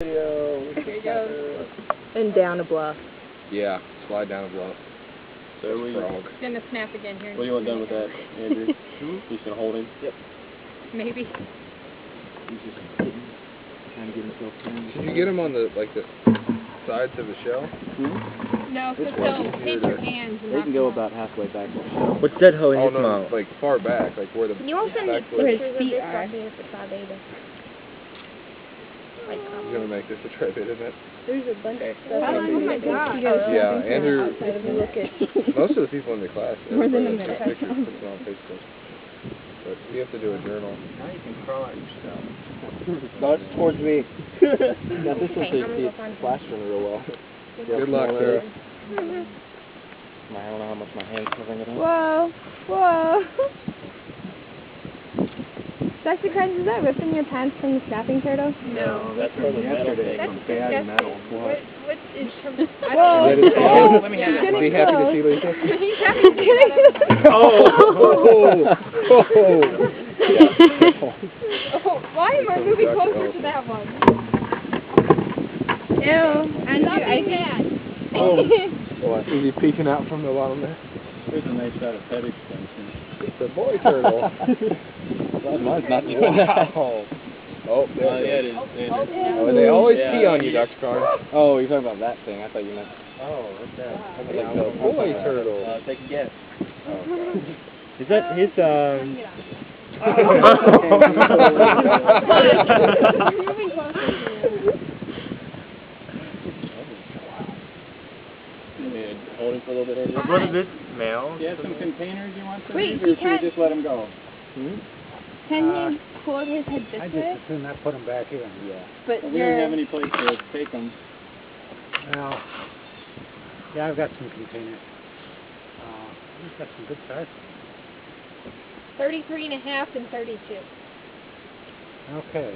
Here you go. And down a bluff. Yeah, slide down a bluff. So we It's gonna snap again here. What do you want done with that, Andrew? He's gonna hold him? Yep. Maybe. He's just trying to get himself turned. Should you get him on the sides of the shell? No, because This one's they'll hit easier your to- hands. And They knock can go them about halfway back on the shell. What's that hoe in Oh his no, mouth? like far back, like where the Can you also send me back pictures leg. of feet this are. walking at the side either? Like, He's gonna make this a try bit, isn't it? there's a bunch of stuff. Oh my God. Yeah, Andrew. Outside if you look at Most of the people in the class, More than a everybody takes minute. pictures, puts it on Facebook. But we have to do a journal. Now you can crawl out yourself. No, it's towards me. Now this one Okay, so I'm you gonna go see find it flashing real well. Good luck, sir. I don't know how much my hand's covering it up. Whoa, whoa. Dr. Krebs, is that ripping your pants from the snapping turtle? No. That's from yesterday. That's From bad disgusting. metal. What is from... Whoa. Is that his tail? Let me have Getting Is he happy to close. see Lisa? He's happy to see that. Oh, why am I moving closer to that one? Ew, Andrew, I think... What? Is he peeking out from the bottom there? Here's a nice shot of head extension. It's a boy turtle. Well, mine's not doing that. Wow. Oh, there Yeah, it it is. is. Oh, they always pee on you, Dr. Carr. Oh, you're talking about that thing. I thought you meant... Oh, what's that? Yeah, It's a boy turtle. take a guess. Is that his, Moving closer to you. Hold him for a little bit, Andrew. what is this, male? Do you have some containers you want to Wait, use, he or should can't- we just let him go? Can you hold his head this way? assume I put them back here. Yeah. But Well, we don't have you're... any place to take them. Well, yeah, I've got some containers. We've got some good size. 33 and a half and 32. Okay.